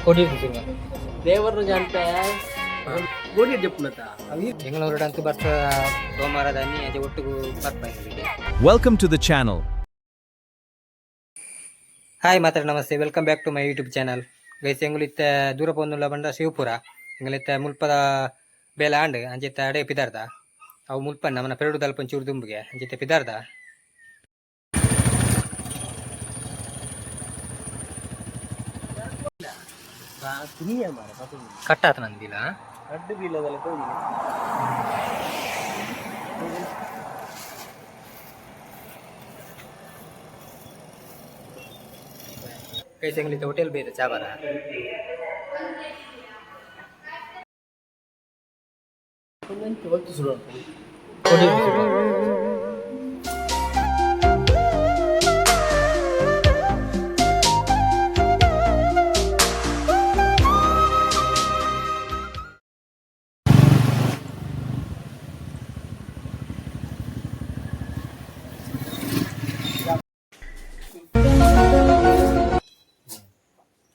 ದೇವರ ಜಂಟ ಗೋಡಿ ಜಪ್ಪುನತ ಬೆಂಗಳೂರು ಬರ್ತ ಸೋಮವಾರ ದಾನಿ ಅದೇ ಒಟ್ಟಿಗೂ ಬರ್ಪ Welcome to the channel. Hi ಮಾತ್ರ ನಮಸ್ತೆ welcome back to my YouTube channel guys ಎಂಗುಲಿತ್ತ ದೂರ ಪೋಂದುಲ್ಲ ಬಂಡ ಶಿವಪುರ ಎಂಗಲಿತ್ತ ಮುಲ್ಪದ ಬೇಲ ಆಂಡ್ ಅಂಚಿತ್ತ ಅಡೆ ಪಿದಾರ್ದ ಅವು ಮುಲ್ಪನ್ ನಮ್ಮನ ಪೆರಡು ದಲ್ಪ ಚೂರು ದುಂಬಿಗೆ ಅಂಚಿತ್ತ ಪಿದಾರ್ದ ಕಟ್ಟಾತ ನಂದಿಲ್ಲ ಅಡ್ಡು ಬೀಳದಲ್ಲ ಕೈ ಸಂಗಲಿತ ಹೋಟೆಲ್ ಬೇರೆ ಚಾಬಾರ ಹೊತ್ತು ಸುರು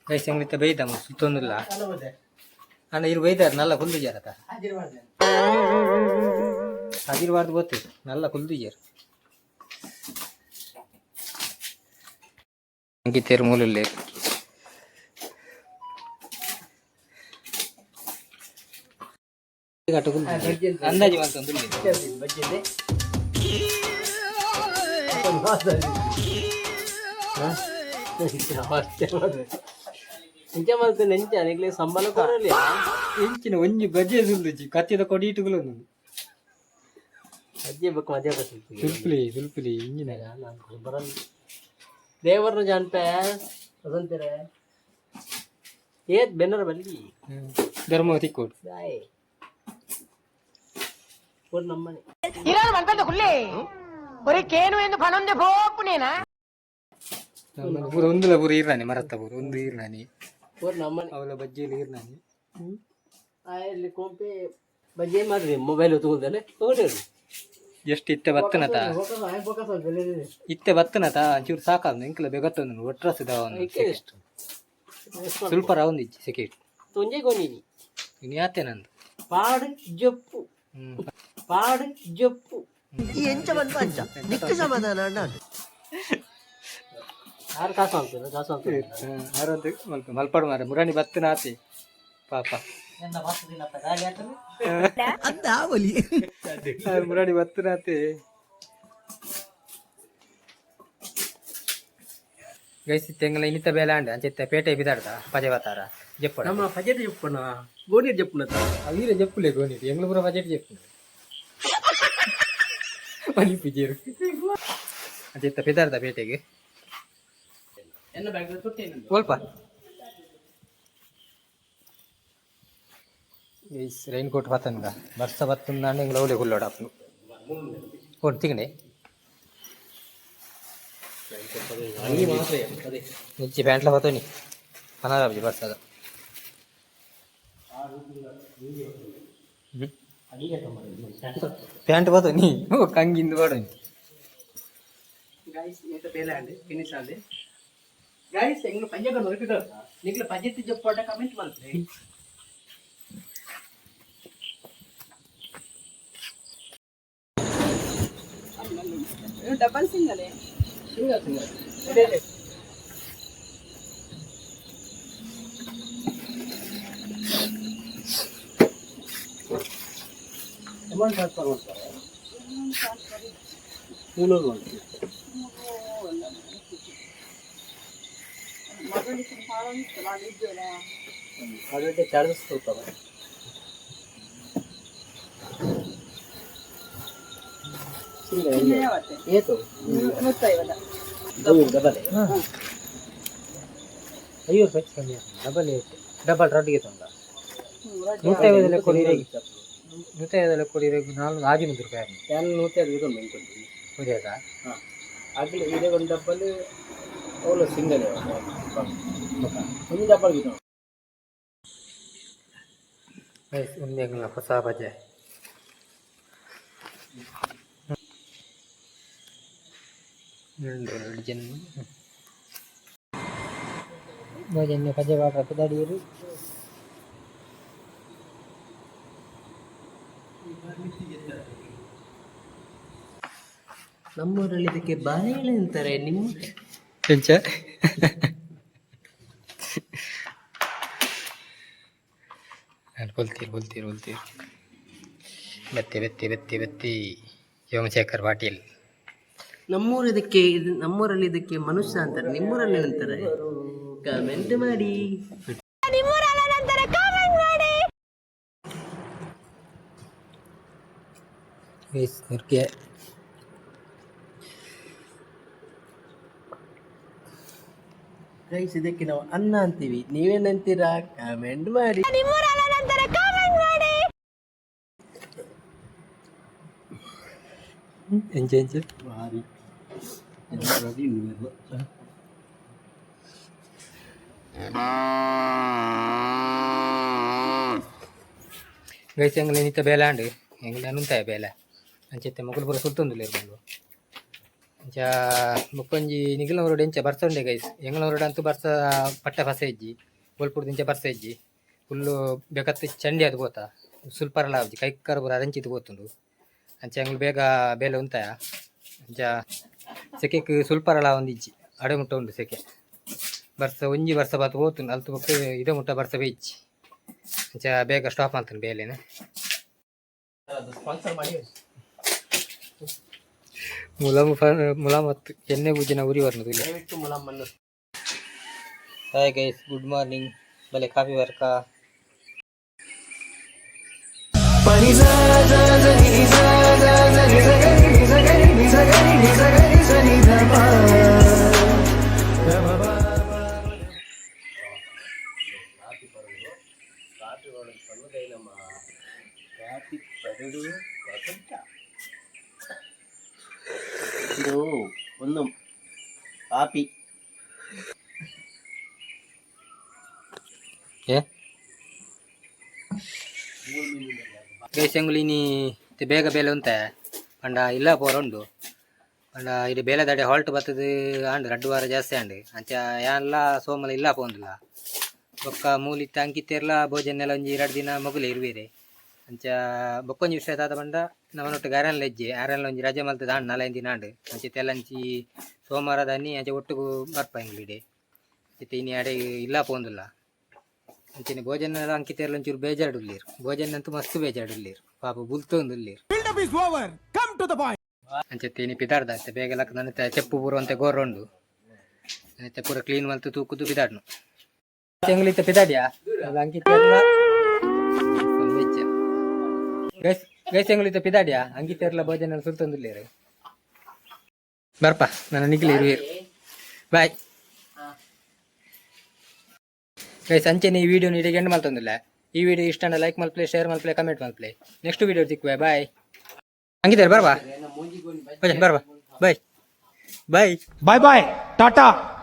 ಕೈ ಸಂಗಲಿತ ಬೈದಮ್ಮ ಸುತ್ತೊಂದಿಲ್ಲ ಅಣ್ಣ ಇರು ಬೈದಾರ ನಲ್ಲ ಕುಲ್ದಿಜಾರತ ಅದಿರ್ಬಾರ್ದು ಗೊತ್ತಿತ್ತು ನಲ್ಲ ಕುಲ್ದಿಜಾರ ಅಂಕಿತೇರು ಮೂಲಲ್ಲೇ ಅಂದಾಜು ಅಂತಂದು ನಿಜ ಮಾಡ್ತೇನೆ ನೆಂಚ ನಿಗ್ಲಿ ಸಂಬಳ ಕೊಡಲಿ ಇಂಚಿನ ಒಂಜಿ ಬಜೆ ಸುಲ್ದುಜಿ ಕತ್ತಿದ ಕೊಡಿ ಇಟ್ಟುಗಳು ಅಜ್ಜಿ ಬೇಕು ಮಜಾ ಸುಲ್ಪುಲಿ ಇಂಜಿನ ಬರಲ್ಲ ದೇವರ ಜಾನ್ಪ ಅದಂತೀರ ಏತ್ ಬೆನ್ನರ ಬಲ್ಲಿ ಧರ್ಮ ತಿಕ್ಕೋಡು ಬಾಯ್ ಕೊಡ್ ನಮ್ಮನೆ ಇರಾನು ಮಂತಂದು ಕುಲ್ಲಿ ಒರೆ ಕೇನು ಎಂದು ಪನೊಂದೆ ಪೋಪು ನೇನಾ ಪೂರ ಒಂದುಲ ಪೂರ ಇರ್ನಾನಿ ಮರತ್ತ ಪೂರ ಒಂದು ಇರ್ನಾನಿ ಕೊಡ್ ನಮ್ಮನೆ ಅವಳ ಬಜ್ಜಿಯಲ್ಲಿ ಇರ್ನಾನಿ ಇಲ್ಲಿ ಕೊಂಪೆ ಬಜ್ಜಿ ಮಾಡ್ರಿ ಮೊಬೈಲ್ ತಗೊಂಡಲೆ ತಗೊಂಡಿರು ಎಷ್ಟು ಇತ್ತೆ ಬತ್ತನತ ಇತ್ತೆ ಬತ್ತನತ ಒಂಚೂರು ಸಾಕಾದ ಇಂಕಲ ಬೆಗತ್ತೊಂದು ಒಟ್ರಸಿದವ ಎಷ್ಟು ಸ್ವಲ್ಪ ರೌಂದ್ ಇಜ್ಜಿ ಸೆಕೆಟ್ ತೊಂಜೆ ಗೊಂಡಿನಿ ಇನ್ನು ಯಾತೆ ನಂದು ಪಾಡು ಜಪ್ಪು ಎಂಚ ಬಂದು ಅಂಚ ನಿಕ್ಕ ಸಮಾಧಾನ ಅಣ್ಣ ಯಾರು ಕಾಸು ಆಗ್ತದೆ ಕಾಸು ಆಗ್ತದೆ ಆರೋದು ಮಲ್ಪಾಡು ಮಾರ ಮುರಾಣಿ ಬತ್ತನ ಆತಿ ಪಾಪ ಅಂತ ಆವಲಿ ಮುರಾಣಿ ಬತ್ತನ ಆತಿ ಗೈಸಿ ತೆಂಗಲ ಇನ್ನಿತ ಬೇಲ ಅಂಡ ಅಂಚೆತ್ತ ಪೇಟೆ ಬಿದಾಡ್ದ ಪಜೆ ಬತ್ತಾರ ಜಪ್ಪಡ ನಮ್ಮ ಬಜೆಟ್ చెప్పున ಗೋಣಿ చెప్పునత ಅವೀರ ಜಪ್ಪುಲೆ ಗೋಣಿರಿ ಎಂಗ್ಲ ಪೂರ ಬಜೆಟ್ ಜಪ್ಪು ಮನಿ ಪಿಜೇರು ಅಂಚೆತ್ತ ಬಿದಾಡ್ದ ಪೇಟೆಗೆ ಎನ್ನ ಬ್ಯಾಗ್ ಕೊಟ್ಟೇನೆ ಸ್ವಲ್ಪ ರೈನ್ ಕೋಟ್ ಬತ್ತನ್ಗ ಬರ್ಸ ಬತ್ತಂದ ಎಂಗ್ಲ ಅವಳೆ ಹುಲ್ಲೋಡ ಅಪ್ಪನು ಕೊಟ್ಟು ತಿಂಗಡೆ ನಿಚ್ಚಿ ಪ್ಯಾಂಟ್ಲ ಬತ್ತೋನಿ ಪನಾರಾಬ್ಜಿ ಬರ್ಸದ ಪ್ಯಾಂಟ್ ಬತ್ತೋನಿ ಕಂಗಿಂದು ಬಾಡೋನಿ ಗೈಸ್ ಏತ ಬೇಲ ಅಂಡೆ ಫಿನಿಶ್ ಆದೆ ಗೈಸ್ ಎಂಗ್ಲ ಪಂಜಗ ನೋಕಿದ ನಿಗ್ಲ ಬಜೆಟ್ ಜಪ್ಪಟ ಕಮೆಂಟ್ ಮಾಡ್ರಿ ಡಬಲ್ ಸಿಂಗಲ್ ಅಮೌಂಟ್ ಟ್ರಾನ್ಸ್ಫರ್ ಮಾಡ್ತಾರೆ ಮೂಲೂರು ಅದಕ್ಕೆ ಚಾರ್ಜಸ್ ಕೊಡ್ತಾರೆ ಏತು ಡಬಲ್ 50 ರೂಪಾಯಿ ಕಮ್ಮಿ ಡಬಲ್ ಏಟ್ ಡಬಲ್ ರಡ್ಡಿಗೆ ತೊಂದ 150 ಕೊಡಿರೇಗಿ 150 ಕೊಡಿರೇಗಿ 4 ರೂಪಾಯಿ ನಾನು 150 ಅನ್ಕೊಂತೀನಿ ಕೊಡಿಯಾಗ ಆಗಲೇ ಇದೇ ಒಂದು ಡಬ್ಬಲ್ ಅವಳು ಸಿಂಗಲ್ ಒಂದು ಡಬ್ಬಲ್ ಇದು ಒಂದೇ ಹೊಸ ಬಜೆ ಭೋಜನ ಪಜೆ ಬಾಪ ಪಿದಾಡಿಯರು ನಮ್ಮೂರಲ್ಲಿ ಇದಕ್ಕೆ ಬಾಳೆಹಣ್ಣು ಅಂತಾರೆ, ನಿಮ್ಮ ಹೆಂಚ बोलतीर बत्ती ಸೋಮಶೇಖರ್ ಪಾಟೀಲ್. ನಮ್ಮೂರಲ್ಲಿ ಇದಕ್ಕೆ ಮನುಷ್ಯ ಅಂತಾರೆ, ನಿಮ್ಮೂರಲ್ಲಿ ಏನಂತಾರೆ ಕಮೆಂಟ್ ಮಾಡಿ. ಗೈಸ್ ಇದಕ್ಕೆ ನಾವು ಅನ್ನ ಅಂತೀವಿ, ನೀವೇನಂತೀರಾ ಕಮೆಂಟ್ ಮಾಡಿ. ಎಂಚೆ ಗೈಸ್ ಎಂಗ್ಲ ನಿತ್ತ ಬೇಲ ಅಂಡು ಎಂಗ್ಲ ಅನುಂತಾಯ ಬೇಲ ಅಂಚೆತ್ತೆ ಮೊಗಲು ಪೂರ ಸುಲ್ತೊಂದುಲ್ಲ ಇರ್ಬಂದು ಅಂಚ ಮುಕ್ಕೊಂಜಿ ನಿಖಿಲವರೋಡು ಎಂಚ ಬರ್ಸ ಉಂಡೆ ಗೈಸ್ ಎಂಗ್ಲವರೋಡು ಅಂತೂ ಬರ್ಸ ಪಟ್ಟ ಫಸೆ ಇಜ್ಜಿ ಗೋಲ್ಪುರದ ಇಂಚ ಬರ್ಸ ಇಜ್ಜಿ ಫುಲ್ಲು ಬೇಕತ್ತು ಚಂಡಿ ಅದು ಬೋತ ಸುಲ್ಪರಲ ಆವ್ಜಿ ಕೈಕರ ಪೂರ ಅರಂಚಿದ್ದು ಬೋತುಂಡು ಅಂಚ ಎಂಗ್ಲು ಬೇಗ ಬೇಲೆ ಉಂತಾಯ ಅಂಚ ಸೆಕೆಕ್ ಸುಲ್ಪರಲ ಒಂದಿಜ್ಜಿ ಅಡೆ ಮುಟ್ಟ ಉಂಡು ಸೆಕೆ ಬರ್ಸ ಒಂಜಿ ಬರ್ಸ ಬಾತು ಹೋತುಂಡು ಅಲ್ತು ಬೊಕ್ಕ ಇದೇ ಮುಟ್ಟ ಬರ್ಸ ಬೇಯ್ಚಿ ಅಂಚ ಬೇಗ ಸ್ಟಾಪ್ ಮಾಡ್ತಾನೆ ಬೇಲೆನೆ ಸ್ಪಾನ್ಸರ್ ಮಾಡಿ. ಮುಲಾಮತ್ತು ಎಣ್ಣೆ ಬೂಜಿನ ಉರಿ ಬರ್ನದು ಇಲ್ಲ. ದಯವಿಟ್ಟು ಮುಲಾಮನ್ನು. Hi guys, good morning. ಬಲೆ ಕಾಫಿ ವರ್ಕ ಇದು ಒಂದು ಕಾಪಿ. ಗೈಸ್ ಎಂಗುಲಿನಿ ಬೇಗ ಬೇಲೆ ಉಂತ ಪಂಡ ಇಲ್ಲ ಪೋರುಂಡು ಪಂಡ ಇದು ಬೇಲೆ ದಾಡೆ ಹಾಲ್ಟ್ ಬರ್ತದೆ ಆಂಡು 2 ವಾರ ಜಾಸ್ತಿ ಆಂಡು ಅಂಚ ಯಾನ್ಲ ಸೋಮಲ ಇಲ್ಲ ಪೋಂದಿಲ್ಲ ಬೊಕ್ಕ ಮೂಲಿತ್ತ ಅಂಕಿತ್ತೆರ್ಲ ಭೋಜನೆಲ್ಲ ಒಂಜಿ 2 ದಿನ ಮಗುಲೆ ಇರುವೇರೆ ಅಂಚ ಬೊಕ್ಕೊಂಜಿ ವಿಷಯ ತಾತ ಪಂಡ ನಮ್ಮನೊಟ್ಟಿಗೆ ಆರನ್ಲ ಹೆಜ್ಜೆ ಆರನ್ಲ ಒಂಜಿ ರಜೆ ಮಲ್ತದ ಆಂಡು 4 ದಿನ ಆಂಡು ಅಂಚೆ ತೆಲ್ಲಂಚಿ ಸೋಮವಾರದ ಅನ್ನಿ ಅಂಚೆ ಒಟ್ಟಿಗೂ ಬರ್ಪ ಎಂಗ್ಲಿಡೆ ಅಂಚೆ ಇನಿ ಅಡೆ ಇಲ್ಲ ಪೋಂದಿಲ್ಲ ಅಂಚನೆ ಭೋಜನ ಅಂಕಿತೆರ್ಲ ಒಂಚೂರು ಬೇಜಾಡುಲ್ಲೇರು ಭೋಜನ ಅಂತೂ ಮಸ್ತ್ ಬೇಜಾಡುಲ್ಲೇರು ಪಾಪ ಬುಲ್ತೊಂದುಲ್ಲೇರು ಅಂಚೆತ್ತೇನಿ ಪಿದಾರ್ದ ಅತ್ತೆ ಬೇಗ ಲಕ್ಕ ನನ್ನ ಚೆಪ್ಪು ಪೂರ ಅಂತೆ ಗೋರ್ರೊಂಡು ಮತ್ತೆ ಪೂರ ಕ್ಲೀನ್ ಮಲ್ತು ತೂಕುದು ಪಿದಾಡ್ನು ಎಂಗ್ಲಿತ್ತ ಪಿದಾಡ್ಯಾ ಅದು ಅಂಕಿತೆರ್ಲ ಗೈಸ್ ಎಂಗ್ಲಿತ್ತ ಪಿದಾಡ್ಯಾ ಅಂಕಿತೆರ್ಲ ಭೋಜನ ಸುಲ್ತೊಂದುಲ್ಲೇರು ಬರ್ಪ ನನ್ನ ನಿಖಿಲ್ ಇರುವೇರು ಬಾಯ್ ಗೈಸ್ ಅಂಚೆನೆ ಈ ವಿಡಿಯೋ ನೀಡಿಗೆ ಎಂಡ್ ಮಾಡ್ತಂದಿಲ್ಲ. ಈ ವಿಡಿಯೋ ಇಷ್ಟ ಲೈಕ್ ಮಲ್ಪ್ಲೆ ಶೇರ್ ಮಲ್ಪ್ಲೆ ಕಮೆಂಟ್ ಮಲ್ಪ್ಲೆ ನೆಕ್ಸ್ಟ್ ವಿಡಿಯೋ ಸಿಕ್ಕುವೆ ಬಾಯ್ ಹಂಗಿದ್ದಾರೆ ಬರ್ವಾ ಬರ್ವಾ bye bye Bye bye. Tata.